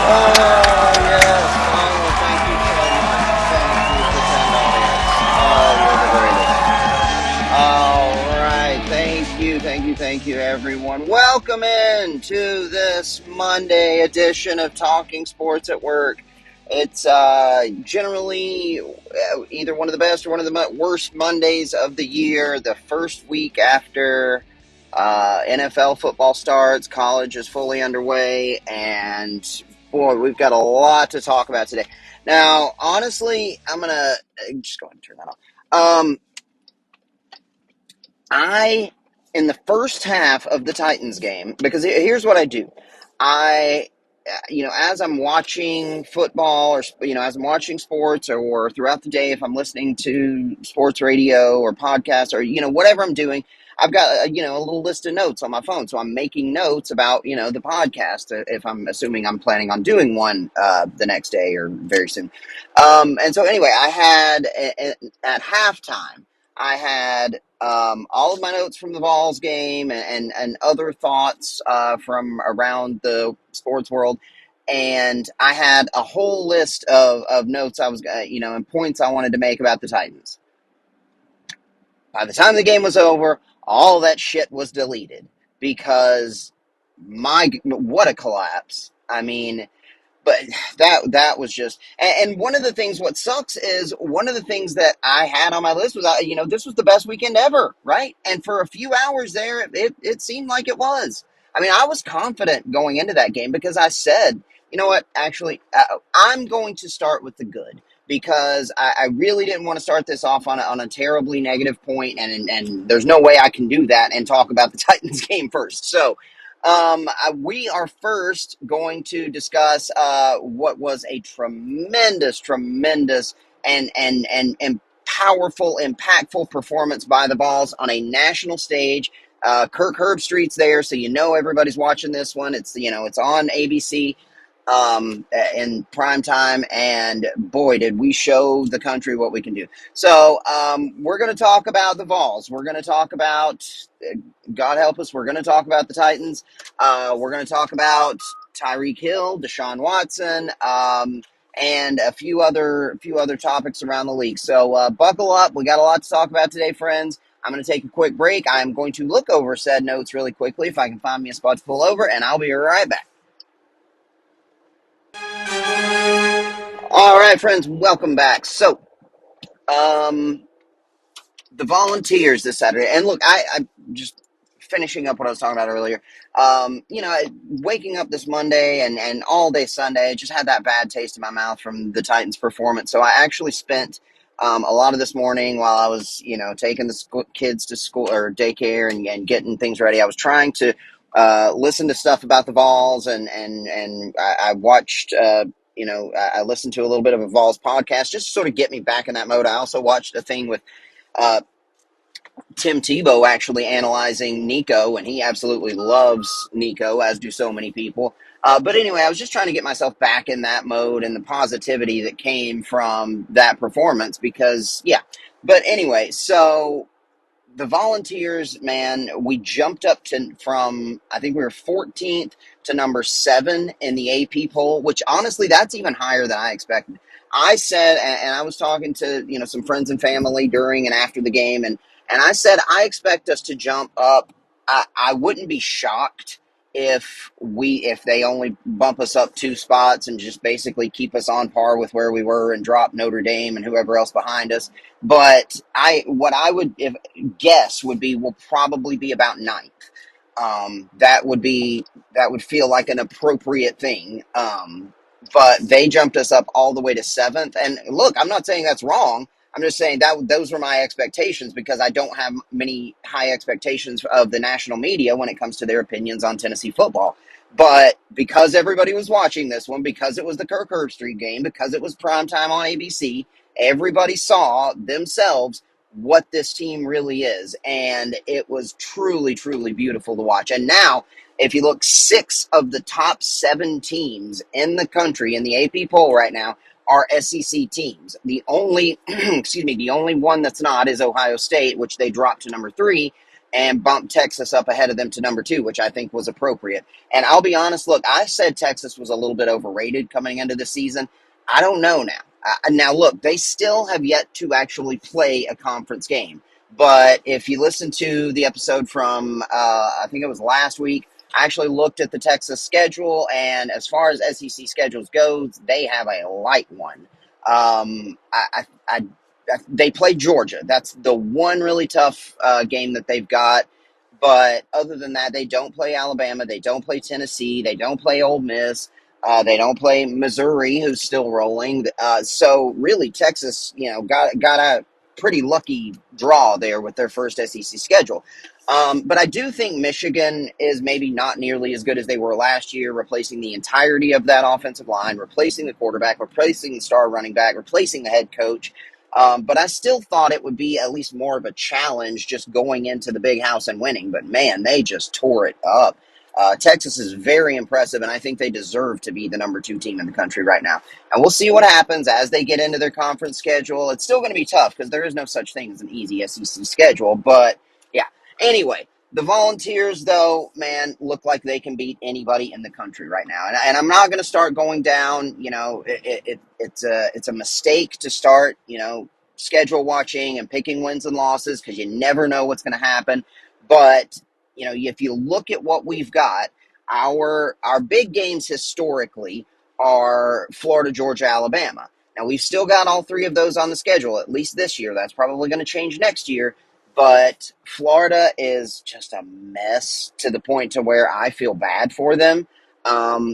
Oh, yes. Oh, thank you so much. Thank you for $10. Oh, you're the greatest. All right. Thank you, everyone. Welcome in to this Monday edition of Talking Sports at Work. It's generally either one of the best or one of the worst Mondays of the year, the first week after NFL football starts, college is fully underway, and boy, we've got a lot to talk about today. Now, honestly, I'm going to just go ahead and turn that off. I, in the first half of the Titans game, because here's what I do. As I'm watching football or, as I'm watching sports or throughout the day, if I'm listening to sports radio or podcasts or, whatever I'm doing, I've got, a little list of notes on my phone. So I'm making notes about, the podcast if I'm assuming I'm planning on doing one the next day or very soon. And so anyway, I had at halftime, I had all of my notes from the Vols game and other thoughts from around the sports world. And I had a whole list of notes I was, and points I wanted to make about the Titans. By the time the game was over, all that shit was deleted because what a collapse. I mean, but that was just, and one of the things, what sucks is one of the things that I had on my list was, this was the best weekend ever, right? And for a few hours there, it seemed like it was. I mean, I was confident going into that game because I said, you know what, actually, I'm going to start with the good because I really didn't want to start this off on a terribly negative point, and there's no way I can do that and talk about the Titans game first. So, we are first going to discuss what was a tremendous, and powerful, impactful performance by the Vols on a national stage. Kirk Herbstreit's there, so everybody's watching this one. It's on ABC in prime time, and boy, did we show the country what we can do. So we're going to talk about the Vols. We're going to talk about, God help us, we're going to talk about the Titans. We're going to talk about Tyreek Hill, Deshaun Watson, and a few other topics around the league. So buckle up. We got a lot to talk about today, friends. I'm going to take a quick break. I'm going to look over said notes really quickly if I can find me a spot to pull over, and I'll be right back. All right, friends, welcome back. So, the Volunteers this Saturday, and look, I just finishing up what I was talking about earlier. Waking up this Monday and all day Sunday, just had that bad taste in my mouth from the Titans' performance. So I actually spent a lot of this morning while I was, taking the kids to school or daycare and getting things ready. I was trying to listen to stuff about the Vols, and I watched. I listened to a little bit of a Vols podcast just to sort of get me back in that mode. I also watched a thing with uh, Tim Tebow actually analyzing Nico, and he absolutely loves Nico, as do so many people. But anyway, I was just trying to get myself back in that mode and the positivity that came from that performance because, yeah. But anyway, so the Volunteers, man, we jumped up from, I think we were 14th to number 7 in the AP poll, which honestly, that's even higher than I expected. I said, and I was talking to, some friends and family during and after the game, and I said, I expect us to jump up. I wouldn't be shocked if they only bump us up 2 spots and just basically keep us on par with where we were and drop Notre Dame and whoever else behind us. But what I would guess would be we'll probably be about 9th. That would feel like an appropriate thing. But they jumped us up all the way to 7th. And look, I'm not saying that's wrong. I'm just saying that those were my expectations because I don't have many high expectations of the national media when it comes to their opinions on Tennessee football. But because everybody was watching this one, because it was the Kirk Herbstreit game, because it was primetime on ABC, everybody saw themselves what this team really is. And it was truly, truly beautiful to watch. And now, if you look, 6 of the top 7 teams in the country in the AP poll right now are SEC teams. The only, the only one that's not is Ohio State, which they dropped to number 3. and bumped Texas up ahead of them to number 2, which I think was appropriate. And I'll be honest, look, I said Texas was a little bit overrated coming into the season. I don't know now. Now, look, they still have yet to actually play a conference game. But if you listen to the episode from, I think it was last week, I actually looked at the Texas schedule, and as far as SEC schedules goes, they have a light one. They play Georgia. That's the one really tough game that they've got. But other than that, they don't play Alabama. They don't play Tennessee. They don't play Ole Miss. They don't play Missouri, who's still rolling. So really, Texas, got a pretty lucky draw there with their first SEC schedule. But I do think Michigan is maybe not nearly as good as they were last year, replacing the entirety of that offensive line, replacing the quarterback, replacing the star running back, replacing the head coach. But I still thought it would be at least more of a challenge just going into the big house and winning. But man, they just tore it up. Texas is very impressive, and I think they deserve to be the number 2 team in the country right now. And we'll see what happens as they get into their conference schedule. It's still going to be tough because there is no such thing as an easy SEC schedule. But yeah, anyway, the Volunteers, though, man, look like they can beat anybody in the country right now. And I'm not going to start going down. It's a mistake to start, schedule watching and picking wins and losses because you never know what's going to happen. But if you look at what we've got, our big games historically are Florida, Georgia, Alabama. Now we've still got all 3 of those on the schedule, at least this year. That's probably going to change next year. But Florida is just a mess to the point to where I feel bad for them.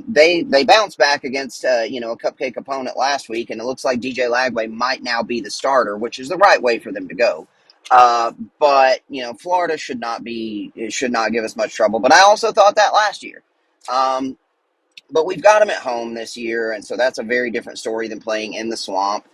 They bounced back against a cupcake opponent last week, and it looks like DJ Lagway might now be the starter, which is the right way for them to go. But Florida should not give us much trouble. But I also thought that last year. But we've got them at home this year, and so that's a very different story than playing in the swamp.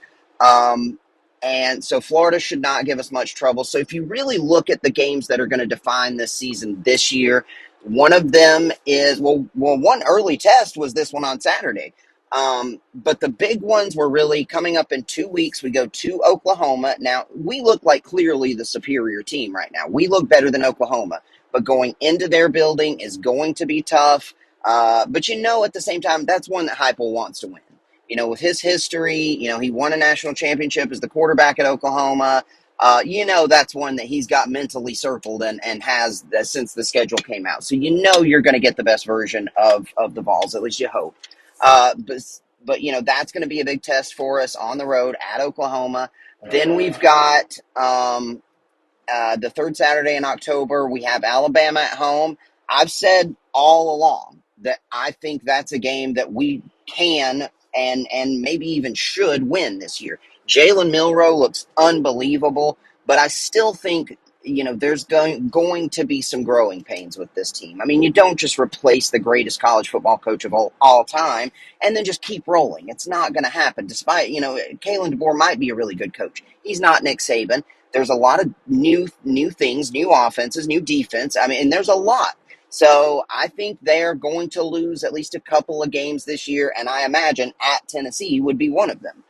And so Florida should not give us much trouble. So if you really look at the games that are going to define this season this year, one of them is, one early test was this one on Saturday. But the big ones were really coming up in 2 weeks. We go to Oklahoma. Now, we look like clearly the superior team right now. We look better than Oklahoma. But going into their building is going to be tough. But at the same time, that's one that Heupel wants to win. With his history, he won a national championship as the quarterback at Oklahoma. That's one that he's got mentally circled and has since the schedule came out. So you're going to get the best version of the Vols, at least you hope. But that's going to be a big test for us on the road at Oklahoma. Then we've got the third Saturday in October. We have Alabama at home. I've said all along that I think that's a game that we can and maybe even should win this year. Jalen Milroe looks unbelievable, but I still think there's going to be some growing pains with this team. I mean, you don't just replace the greatest college football coach of all time and then just keep rolling. It's not going to happen. Despite Kalen DeBoer might be a really good coach, he's not Nick Saban. There's a lot of new things, new offenses, new defense. I mean, and there's a lot. So I think they're going to lose at least a couple of games this year, and I imagine at Tennessee would be one of them.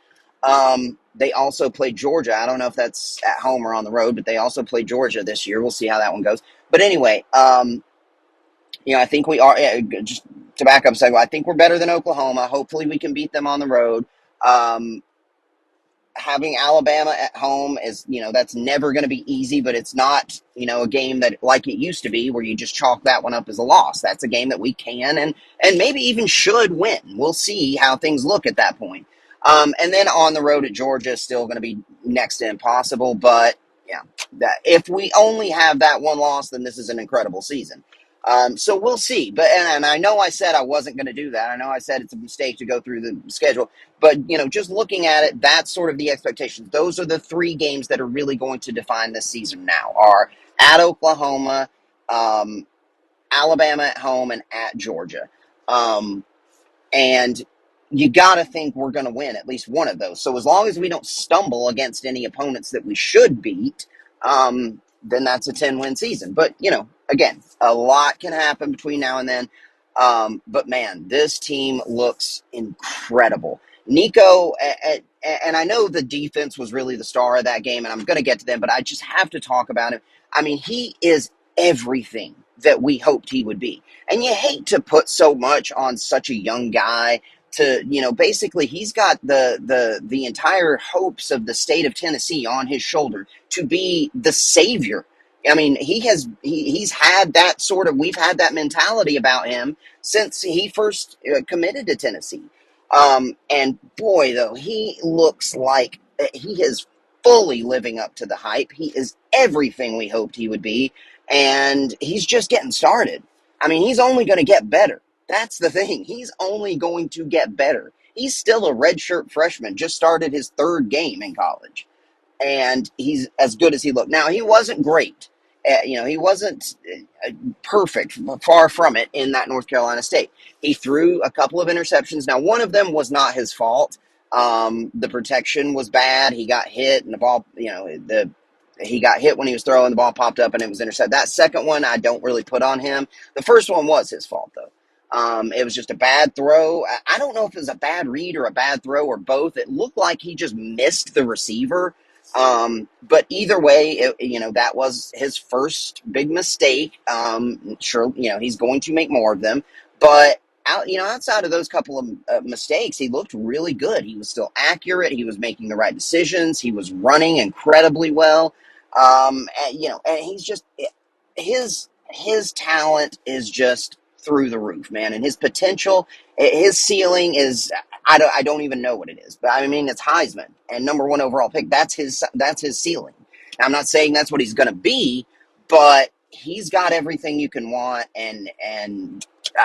They also play Georgia. I don't know if that's at home or on the road, but they also play Georgia this year. We'll see how that one goes. But anyway, I think we are, just to back up a second, I think we're better than Oklahoma. Hopefully we can beat them on the road. Having Alabama at home is, that's never going to be easy, but it's not, a game that like it used to be where you just chalk that one up as a loss. That's a game that we can and maybe even should win. We'll see how things look at that point. And then on the road at Georgia is still going to be next to impossible, but yeah, if we only have that one loss, then this is an incredible season. So we'll see. But and I know I said I wasn't going to do that. I know I said it's a mistake to go through the schedule. But, just looking at it, that's sort of the expectations. Those are the 3 games that are really going to define this season now, are at Oklahoma, Alabama at home, and at Georgia. And you got to think we're going to win at least one of those. So as long as we don't stumble against any opponents that we should beat, then that's a 10-win season. But, again, a lot can happen between now and then. But, man, this team looks incredible. Nico, and I know the defense was really the star of that game, and I'm going to get to them, but I just have to talk about him. I mean, he is everything that we hoped he would be. And you hate to put so much on such a young guy to, basically he's got the entire hopes of the state of Tennessee on his shoulder to be the savior. I mean, he's had that sort of, we've had that mentality about him since he first committed to Tennessee. And boy, though, he looks like he is fully living up to the hype. He is everything we hoped he would be, and he's just getting started. I mean, he's only going to get better. That's the thing. He's only going to get better. He's still a redshirt freshman, just started his third game in college, and he's as good as he looked. Now, he wasn't great. He wasn't perfect, far from it, in that North Carolina State. He threw a couple of interceptions. Now, one of them was not his fault. The protection was bad. He got hit, and the ball, he got hit when he was throwing. The ball popped up, and it was intercepted. That second one, I don't really put on him. The first one was his fault, though. It was just a bad throw. I don't know if it was a bad read or a bad throw or both. It looked like he just missed the receiver. But either way, that was his first big mistake. Sure, he's going to make more of them, but outside of those couple of mistakes, he looked really good. He was still accurate. He was making the right decisions. He was running incredibly well. And he's just, his talent is just through the roof, man. And his potential, his ceiling is, I don't even know what it is, but I mean, it's Heisman and number one overall pick. That's his ceiling. Now, I'm not saying that's what he's going to be, but he's got everything you can want, and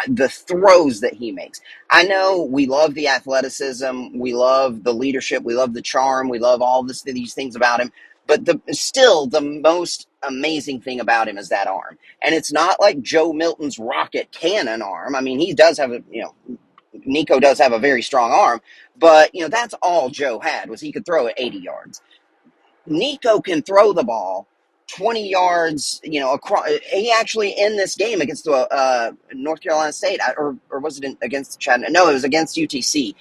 the throws that he makes. I know we love the athleticism, we love the leadership, we love the charm, we love all these things about him. But still, the most amazing thing about him is that arm. And it's not like Joe Milton's rocket cannon arm. I mean, he does have Nico does have a very strong arm, but that's all Joe had, was he could throw it 80 yards. Nico can throw the ball 20 yards, across. He actually, in this game against North Carolina State, or was it against Chattanooga? No, it was against UTC.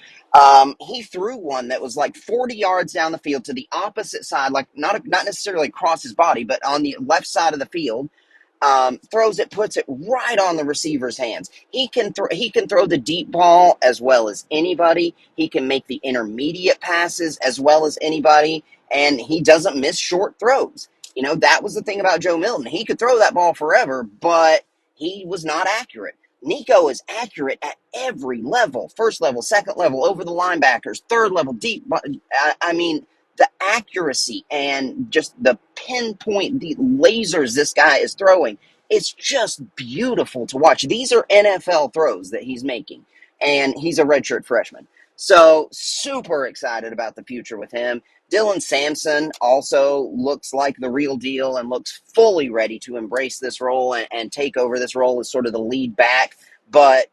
He threw one that was like 40 yards down the field to the opposite side, like not necessarily across his body, but on the left side of the field. Throws it, puts it right on the receiver's hands. He can throw the deep ball as well as anybody. He can make the intermediate passes as well as anybody, and he doesn't miss short throws. That was the thing about Joe Milton. He could throw that ball forever, but he was not accurate. Nico is accurate at every level: first level, second level, over the linebackers, third level, deep. I mean, the accuracy and just the pinpoint, the lasers this guy is throwing, it's just beautiful to watch. These are NFL throws that he's making, and he's a redshirt freshman. So super excited about the future with him. Dylan Sampson also looks like the real deal and looks fully ready to embrace this role and take over this role as sort of the lead back. But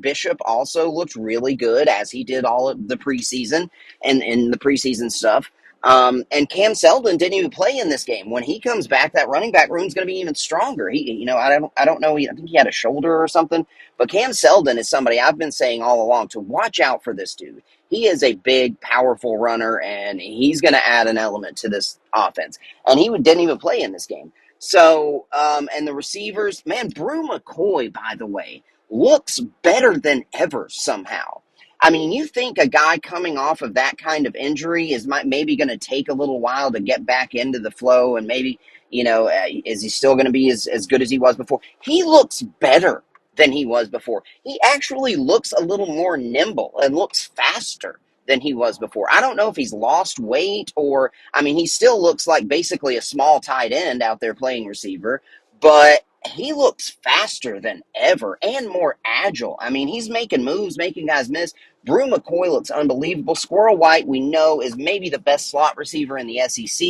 Bishop also looked really good, as he did all of the preseason and in the preseason stuff. And Cam Seldon didn't even play in this game. When he comes back, that running back room is going to be even stronger. I don't know. I think he had a shoulder or something. But Cam Seldon is somebody I've been saying all along to watch out for. This dude. He is a big, powerful runner, and he's going to add an element to this offense. And he didn't even play in this game. So, and the receivers, man, Brew McCoy, by the way, looks better than ever somehow. I mean, you think a guy coming off of that kind of injury is maybe going to take a little while to get back into the flow, and maybe, is he still going to be as good as he was before? He looks better than he was before. He actually looks a little more nimble and looks faster than he was before. I don't know if he's lost weight or, I mean, he still looks like basically a small tight end out there playing receiver, but he looks faster than ever and more agile. I mean, he's making moves, making guys miss. Brew McCoy looks unbelievable. Squirrel White, we know, is maybe the best slot receiver in the SEC,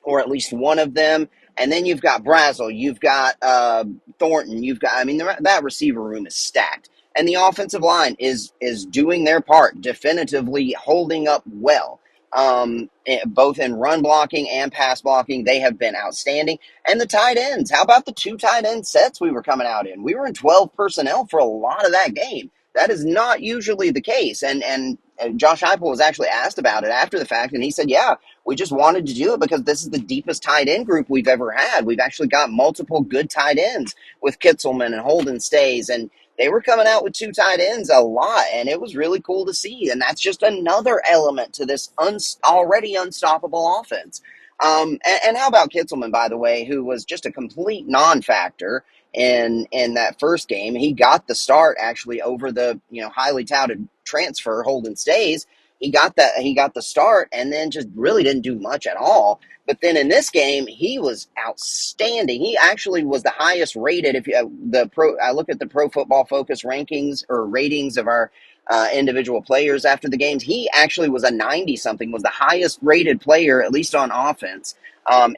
or at least one of them. And then you've got Brazel, you've got Thornton, that receiver room is stacked. And the offensive line is doing their part, definitively holding up well. Both in run blocking and pass blocking, they have been outstanding. And the tight ends, how about the 2 tight end sets we were coming out in? We were in 12 personnel for a lot of that game. That is not usually the case. And Josh Heupel was actually asked about it after the fact, and he said, "Yeah, we just wanted to do it because this is the deepest tight end group we've ever had. We've actually got multiple good tight ends with Kitzelman and Holden Stays, and they were coming out with two tight ends a lot, and it was really cool to see. And that's just another element to this already unstoppable offense." And how about Kitzelman, by the way, who was just a complete non-factor in that first game? He got the start actually over the highly touted transfer Holden Stays. He got the start and then just really didn't do much at all. But then in this game, he was outstanding. He actually was the highest rated. If you I look at the Pro Football Focus rankings or ratings of our individual players after the games, he actually was a 90 something, was the highest rated player, at least on offense,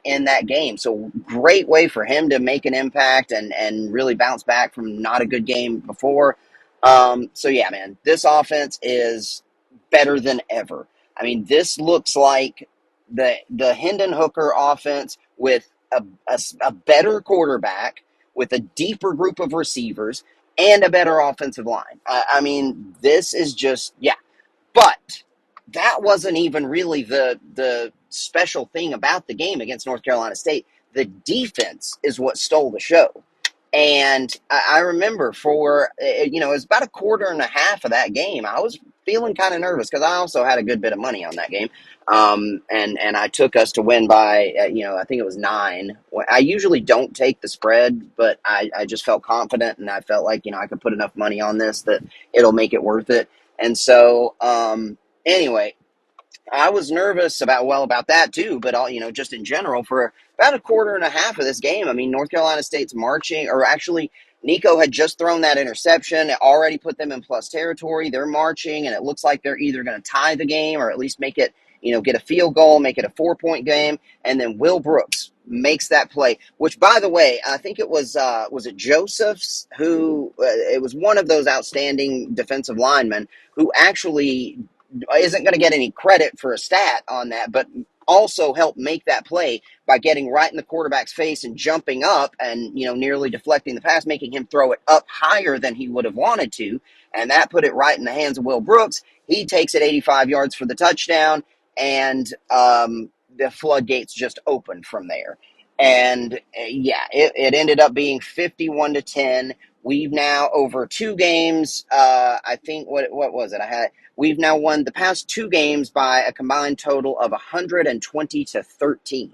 in that game. So great way for him to make an impact and really bounce back from not a good game before. So yeah, man, this offense is better than ever. I mean, this looks like the Hendon Hooker offense with a better quarterback, with a deeper group of receivers, and a better offensive line. I mean, this is just, yeah. But that wasn't even really the special thing about the game against North Carolina State. The defense is what stole the show. And I remember it was about a quarter and a half of that game, I was feeling kind of nervous because I also had a good bit of money on that game. And I took us to win by, I think it was 9. I usually don't take the spread, but I just felt confident and I felt like, I could put enough money on this that it'll make it worth it. And so, anyway, I was nervous about that too, but just in general for about a quarter and a half of this game. I mean, North Carolina State's marching, or actually, Nico had just thrown that interception. It already put them in plus territory. They're marching, and it looks like they're either going to tie the game or at least make it, get a field goal, make it a 4-point game, and then Will Brooks makes that play. Which, by the way, I think it was it Joseph's who it was one of those outstanding defensive linemen who actually isn't going to get any credit for a stat on that, but also helped make that play by getting right in the quarterback's face and jumping up and, nearly deflecting the pass, making him throw it up higher than he would have wanted to. And that put it right in the hands of Will Brooks. He takes it 85 yards for the touchdown, and the floodgates just opened from there. And yeah, it ended up being 51-10. We've now over 2 games. I think what was it? We've now won the past 2 games by a combined total of 120-13.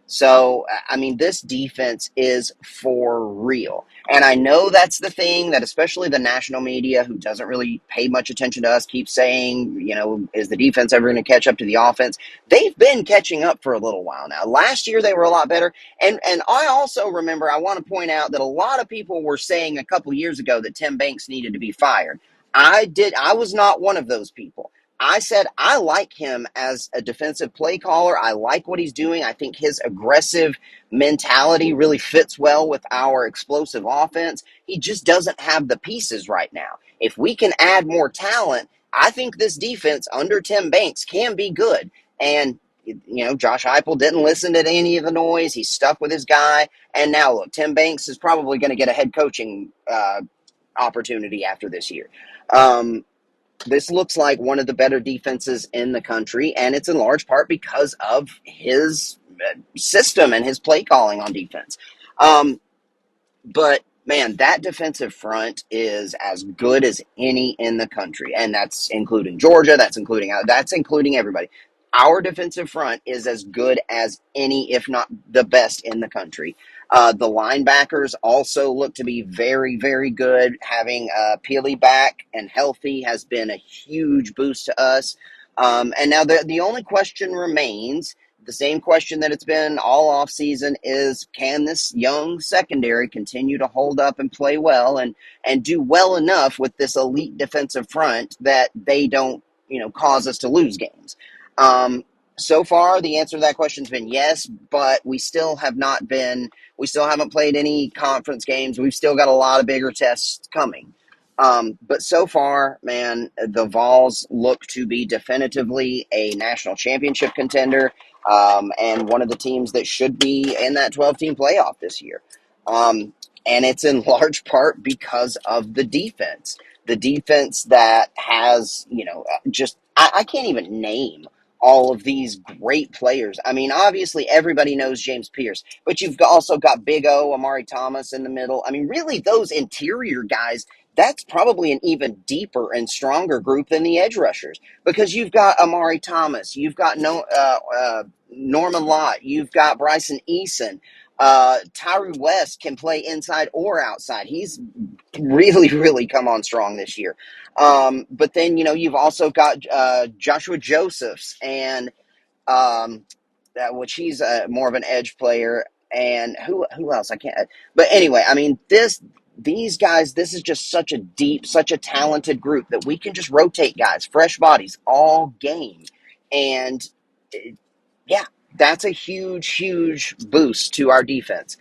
So, I mean, this defense is for real. And I know that's the thing that especially the national media, who doesn't really pay much attention to us, keeps saying, is the defense ever going to catch up to the offense? They've been catching up for a little while now. Last year, they were a lot better. And I also remember, I want to point out that a lot of people were saying a couple years ago that Tim Banks needed to be fired. I was not one of those people. I said I like him as a defensive play caller. I like what he's doing. I think his aggressive mentality really fits well with our explosive offense. He just doesn't have the pieces right now. If we can add more talent, I think this defense under Tim Banks can be good. And Josh Heupel didn't listen to any of the noise. He's stuck with his guy. And now look, Tim Banks is probably going to get a head coaching opportunity after this year. This looks like one of the better defenses in the country, and it's in large part because of his system and his play calling on defense. But man, that defensive front is as good as any in the country, and that's including Georgia. That's including everybody. Our defensive front is as good as any, if not the best in the country. The linebackers also look to be very, very good. Having Peely back and healthy has been a huge boost to us. And now the only question remains, the same question that it's been all off season, is can this young secondary continue to hold up and play well and do well enough with this elite defensive front that they don't cause us to lose games? So far, the answer to that question has been yes, but we still haven't played any conference games. We've still got a lot of bigger tests coming. But so far, man, the Vols look to be definitively a national championship contender, and one of the teams that should be in that 12-team playoff this year. And it's in large part because of the defense. The defense that has, just, I can't even name all of these great players. I mean, obviously, everybody knows James Pierce, but you've also got Big O, Amari Thomas in the middle. I mean, really, those interior guys, that's probably an even deeper and stronger group than the edge rushers because you've got Amari Thomas, you've got Norman Lott, you've got Bryson Eason. Tyree West can play inside or outside. He's really, really come on strong this year. But then, you've also got Joshua Josephs and which he's more of an edge player. And who else? I can't. But anyway, I mean, these guys, this is just such a deep, such a talented group that we can just rotate guys, fresh bodies, all game. And yeah, that's a huge, huge boost to our defense.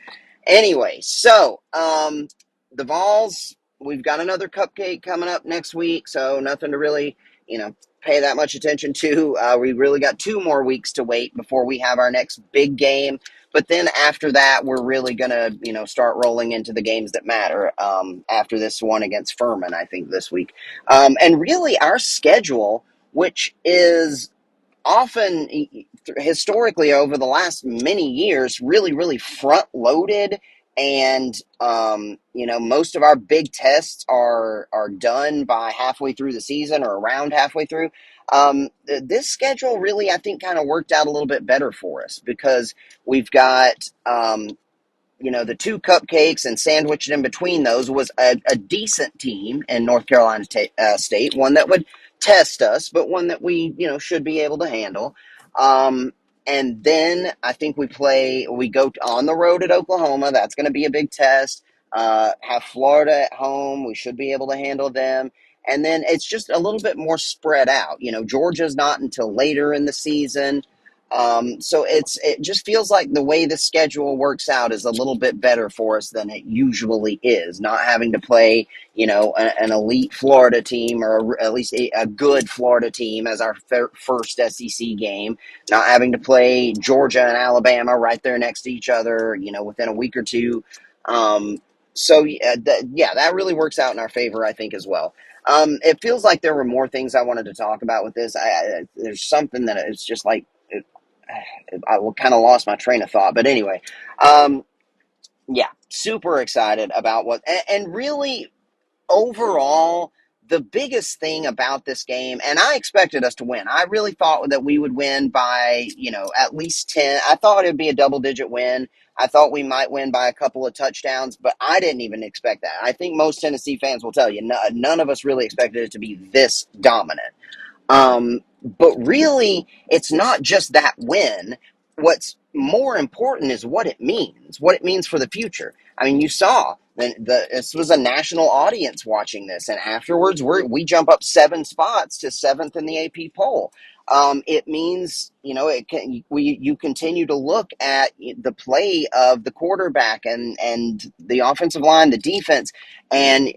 Anyway, so the Vols, we've got another cupcake coming up next week, so nothing to really, pay that much attention to. We really got 2 more weeks to wait before we have our next big game. But then after that, we're really going to, start rolling into the games that matter after this one against Furman, I think, this week. And really, our schedule, which is often historically over the last many years really, really front loaded, and most of our big tests are done by halfway through the season or around halfway through. This schedule really, I think, kind of worked out a little bit better for us because we've got the 2 cupcakes, and sandwiched in between those was a decent team in North Carolina State, one that would test us, but one that we, should be able to handle. And then I think we go on the road at Oklahoma. That's going to be a big test. Have Florida at home. We should be able to handle them. And then it's just a little bit more spread out. Georgia's not until later in the season. So it just feels like the way the schedule works out is a little bit better for us than it usually is. Not having to play, an elite Florida team, or at least a good Florida team as our first SEC game. Not having to play Georgia and Alabama right there next to each other, within a week or two. So that really works out in our favor, I think, as well. It feels like there were more things I wanted to talk about with this. There's something that it's just like. I kind of lost my train of thought, but anyway, yeah, super excited about and really overall, the biggest thing about this game, and I expected us to win. I really thought that we would win by, at least 10. I thought it'd be a double-digit win. I thought we might win by a couple of touchdowns, but I didn't even expect that. I think most Tennessee fans will tell you, none of us really expected it to be this dominant. But really, it's not just that win. What's more important is what it means for the future. I mean, you saw this was a national audience watching this, and afterwards we jump up 7 spots to 7th in the AP poll. It means, you continue to look at the play of the quarterback and the offensive line, the defense, and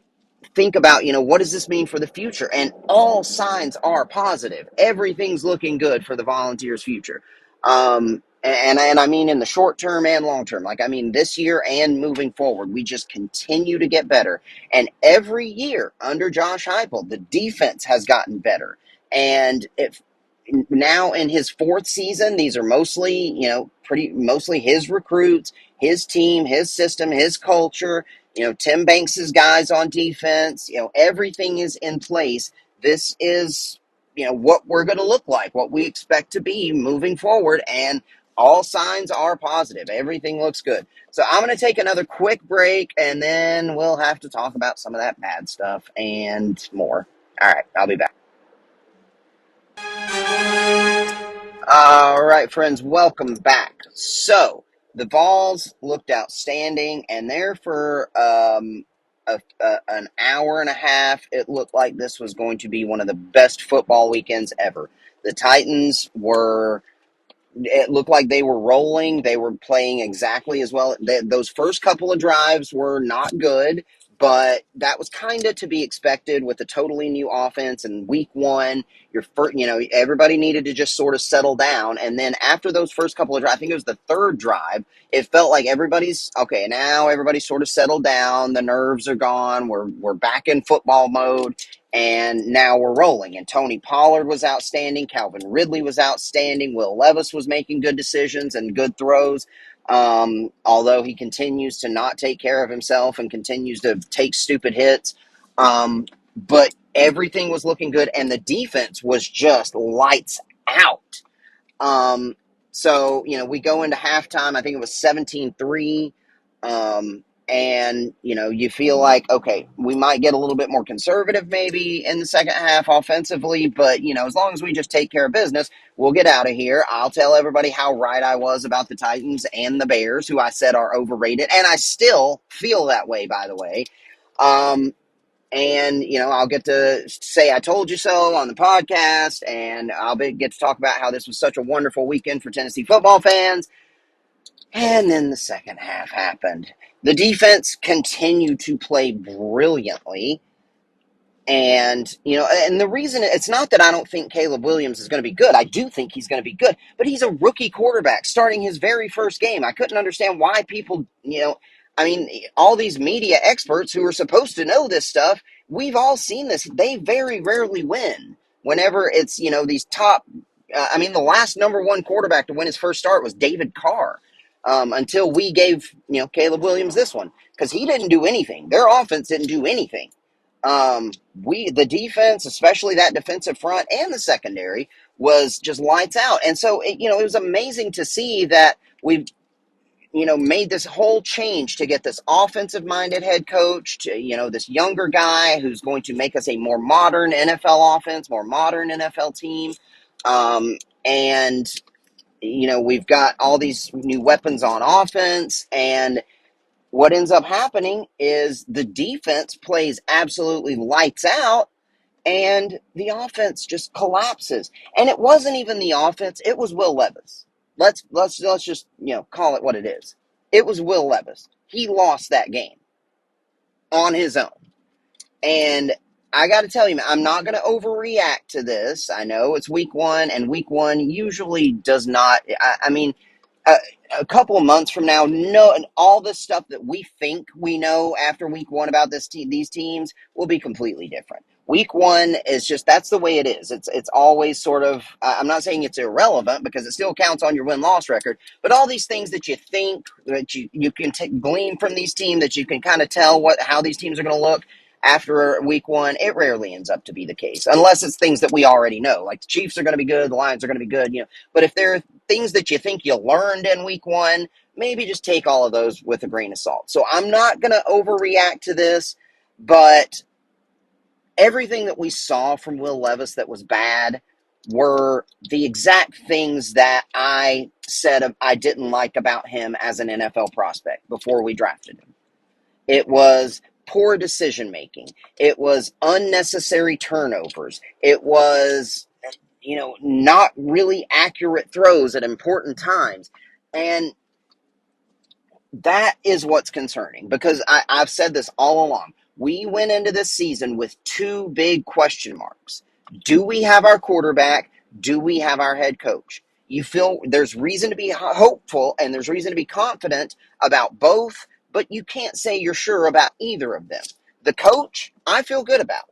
think about, what does this mean for the future? And all signs are positive. Everything's looking good for the Volunteers' future. And I mean in the short term and long term. Like, I mean, this year and moving forward, we just continue to get better. And every year under Josh Heupel, the defense has gotten better. And if now in his 4th season, these are mostly, mostly his recruits, his team, his system, his culture. Tim Banks's guys on defense. Everything is in place. This is, what we're going to look like, what we expect to be moving forward, and all signs are positive. Everything looks good. So I'm going to take another quick break, and then we'll have to talk about some of that bad stuff and more. All right, I'll be back. All right, friends, welcome back. So the Vols looked outstanding, and there for an hour and a half, it looked like this was going to be one of the best football weekends ever. The Titans it looked like they were rolling. They were playing exactly as well. Those first couple of drives were not good, but that was kind of to be expected with a totally new offense. And week one, your first, everybody needed to just sort of settle down. And then after those first couple of drives, I think it was the third drive, it felt like everybody's okay. Now everybody's sort of settled down. The nerves are gone. We're back in football mode. And now we're rolling. And Tony Pollard was outstanding. Calvin Ridley was outstanding. Will Levis was making good decisions and good throws. Although he continues to not take care of himself and continues to take stupid hits. But everything was looking good, and the defense was just lights out. Um, so, we go into halftime. I think it was 17-3. And, you feel like, okay, we might get a little bit more conservative maybe in the second half offensively, but, as long as we just take care of business, we'll get out of here. I'll tell everybody how right I was about the Titans and the Bears, who I said are overrated. And I still feel that way, by the way. And, I'll get to say I told you so on the podcast, and get to talk about how this was such a wonderful weekend for Tennessee football fans. And then the second half happened. The defense continued to play brilliantly. And, and the reason it's not that I don't think Caleb Williams is going to be good. I do think he's going to be good, but he's a rookie quarterback starting his very first game. I couldn't understand why people, all these media experts who are supposed to know this stuff, we've all seen this. They very rarely win whenever it's, these top, the last number one quarterback to win his first start was David Carr. Until we gave, Caleb Williams this one, because he didn't do anything. Their offense didn't do anything. The defense, especially that defensive front and the secondary, was just lights out. And so, it was amazing to see that we've, made this whole change to get this offensive minded head coach to, this younger guy who's going to make us a more modern NFL offense, more modern NFL team. And, we've got all these new weapons on offense, and what ends up happening is the defense plays absolutely lights out and the offense just collapses. And it wasn't even the offense, it was Will Levis. Let's just, call it what it is. It was Will Levis. He lost that game on his own. And I got to tell you, man, I'm not going to overreact to this. I know it's week one, and week one usually does not. A, a couple of months from now, and all this stuff that we think we know after week one about these teams will be completely different. Week one is just, that's the way it is. It's always sort of, I'm not saying it's irrelevant because it still counts on your win-loss record, but all these things that you think that you can glean from these teams, that you can kind of tell how these teams are going to look after week one, it rarely ends up to be the case, unless it's things that we already know, like the Chiefs are going to be good, the Lions are going to be good, but if there are things that you think you learned in week one, maybe just take all of those with a grain of salt. So I'm not going to overreact to this, but everything that we saw from Will Levis that was bad were the exact things that I said I didn't like about him as an NFL prospect before we drafted him. It was poor decision making. It was unnecessary turnovers. It was, not really accurate throws at important times. And that is what's concerning, because I've said this all along. We went into this season with two big question marks. Do we have our quarterback? Do we have our head coach? You feel there's reason to be hopeful and there's reason to be confident about both, but you can't say you're sure about either of them. The coach, I feel good about.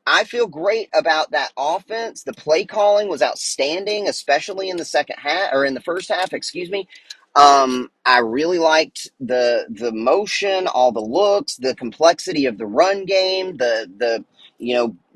I feel great about that offense. The play calling was outstanding, especially in the second half, or in the first half, excuse me. I really liked the motion, all the looks, the complexity of the run game, the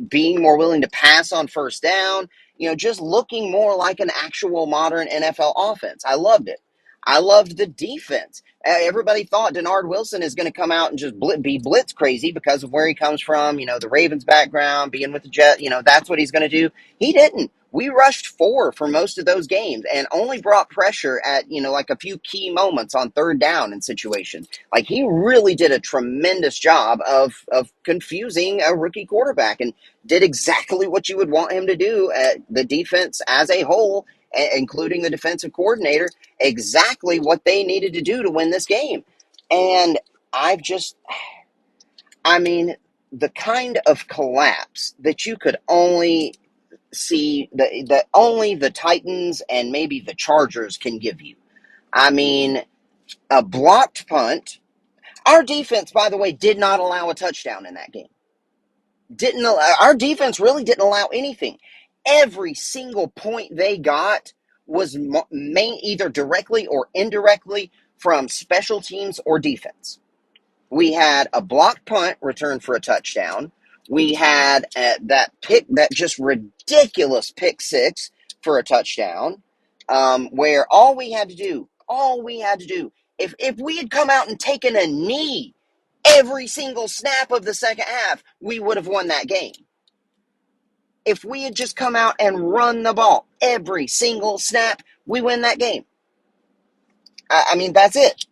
being more willing to pass on first down, just looking more like an actual modern NFL offense. I loved it. I loved the defense. Everybody thought Denard Wilson is going to come out and just be blitz crazy because of where he comes from, the Ravens background, being with the Jets, that's what he's going to do. He didn't. We rushed 4 for most of those games and only brought pressure at, like a few key moments on third down in situations. Like, he really did a tremendous job of confusing a rookie quarterback and did exactly what you would want him to do. The defense as a whole, including the defensive coordinator, exactly what they needed to do to win this game. And I mean, the kind of collapse that you could only see that only the Titans and maybe the Chargers can give you. I mean, a blocked punt. Our defense, by the way, did not allow a touchdown in that game. Didn't our defense really didn't allow anything. Every single point they got was either directly or indirectly from special teams or defense. We had a blocked punt return for a touchdown. We had that just ridiculous pick six for a touchdown, where all we had to do, if we had come out and taken a knee every single snap of the second half, we would have won that game. If we had just come out and run the ball every single snap, we win that game. I mean, that's it.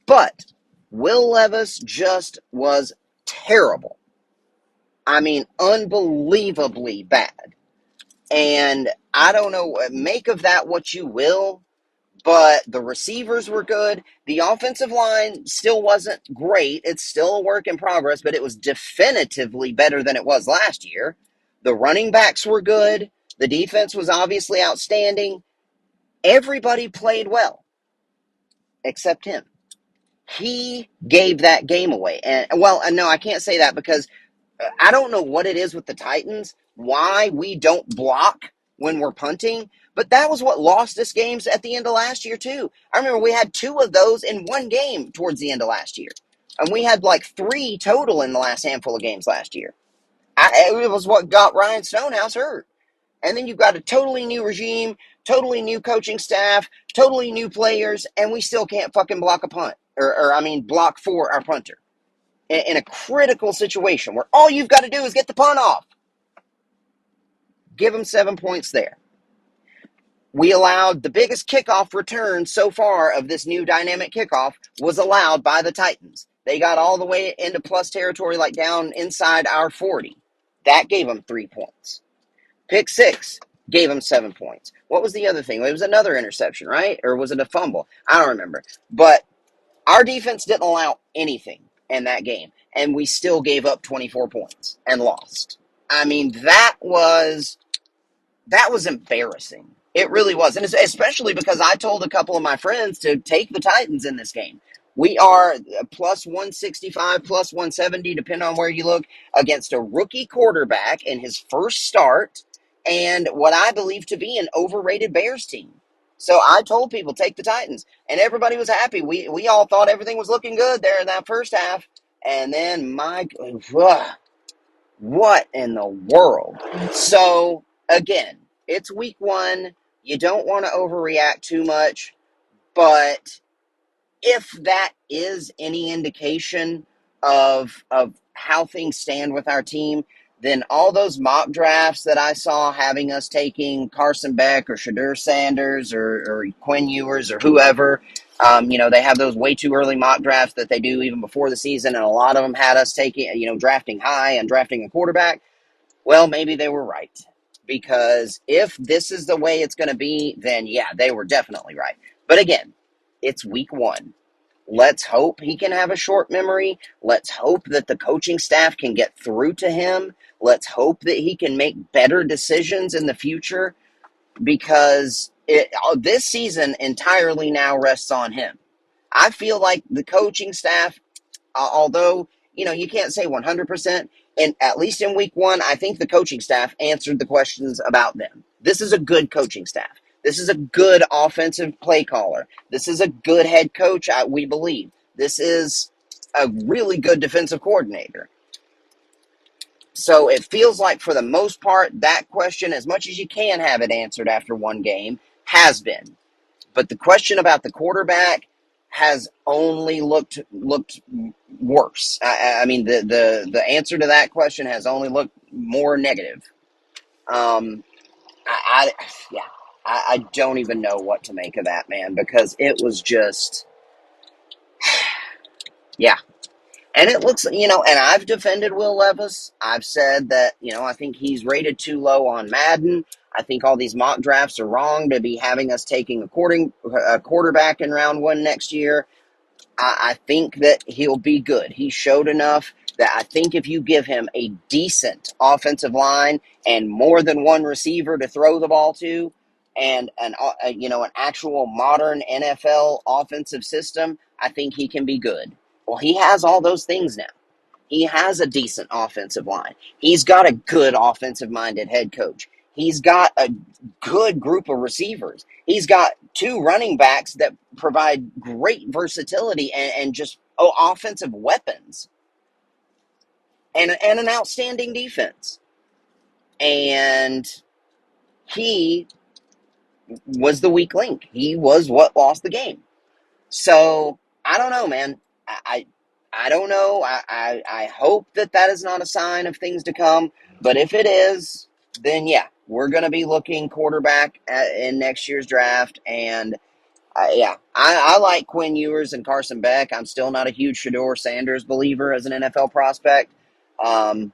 But Will Levis just was terrible. I mean, unbelievably bad. And I don't know, make of that what you will, but the receivers were good. The offensive line still wasn't great. It's still a work in progress, but it was definitively better than it was last year. The running backs were good. The defense was obviously outstanding. Everybody played well, except him. He gave that game away. And, well, no, I can't say that because I don't know what it is with the Titans, why we don't block when we're punting, but that was what lost us games at the end of last year, too. I remember we had 2 of those in one game towards the end of last year. And we had like 3 total in the last handful of games last year. It was what got Ryan Stonehouse hurt. And then you've got a totally new regime, totally new coaching staff, totally new players, and we still can't fucking block a punt. Block for our punter. In a critical situation where all you've got to do is get the punt off. Give them 7 points there. We allowed the biggest kickoff return so far of this new dynamic kickoff was allowed by the Titans. They got all the way into plus territory, like down inside our 40. That gave them 3 points. Pick six gave them 7 points. What was the other thing? It was another interception, right? Or was it a fumble? I don't remember. But our defense didn't allow anything in that game, and we still gave up 24 points and lost. I mean, that was embarrassing. It really was, and especially because I told a couple of my friends to take the Titans in this game. We are plus 165, plus 170, depending on where you look, against a rookie quarterback in his first start and what I believe to be an overrated Bears team. So I told people, take the Titans, and everybody was happy. We all thought everything was looking good there in that first half, and then what in the world? So again, it's week 1. You don't want to overreact too much, but if that is any indication of how things stand with our team, then all those mock drafts that I saw having us taking Carson Beck or Shadur Sanders or Quinn Ewers or whoever, they have those way too early mock drafts that they do even before the season, and a lot of them had us taking, drafting high and drafting a quarterback. Well, maybe they were right. Because if this is the way it's going to be, then yeah, they were definitely right. But again, it's week 1. Let's hope he can have a short memory. Let's hope that the coaching staff can get through to him. Let's hope that he can make better decisions in the future, because this season entirely now rests on him. I feel like the coaching staff, although, you can't say 100%, and at least in week 1, I think the coaching staff answered the questions about them. This is a good coaching staff. This is a good offensive play caller. This is a good head coach, we believe. This is a really good defensive coordinator. So it feels like, for the most part, that question, as much as you can have it answered after one game, has been. But the question about the quarterback has only looked worse. I mean, the answer to that question has only looked more negative. I don't even know what to make of that, man, because it was just, yeah. And it looks, and I've defended Will Levis. I've said that, I think he's rated too low on Madden. I think all these mock drafts are wrong to be having us taking a quarterback in round 1 next year. I think that he'll be good. He showed enough that I think if you give him a decent offensive line and more than one receiver to throw the ball to, and an actual modern NFL offensive system, I think he can be good. Well, he has all those things now. He has a decent offensive line. He's got a good offensive minded head coach. He's got a good group of receivers. He's got two running backs that provide great versatility and just offensive weapons and an outstanding defense. And he was the weak link. He was what lost the game. So I don't know, man. I don't know. I hope that is not a sign of things to come. But if it is, then yeah, we're going to be looking quarterback in next year's draft. And yeah, I like Quinn Ewers and Carson Beck. I'm still not a huge Shedeur Sanders believer as an NFL prospect. Um,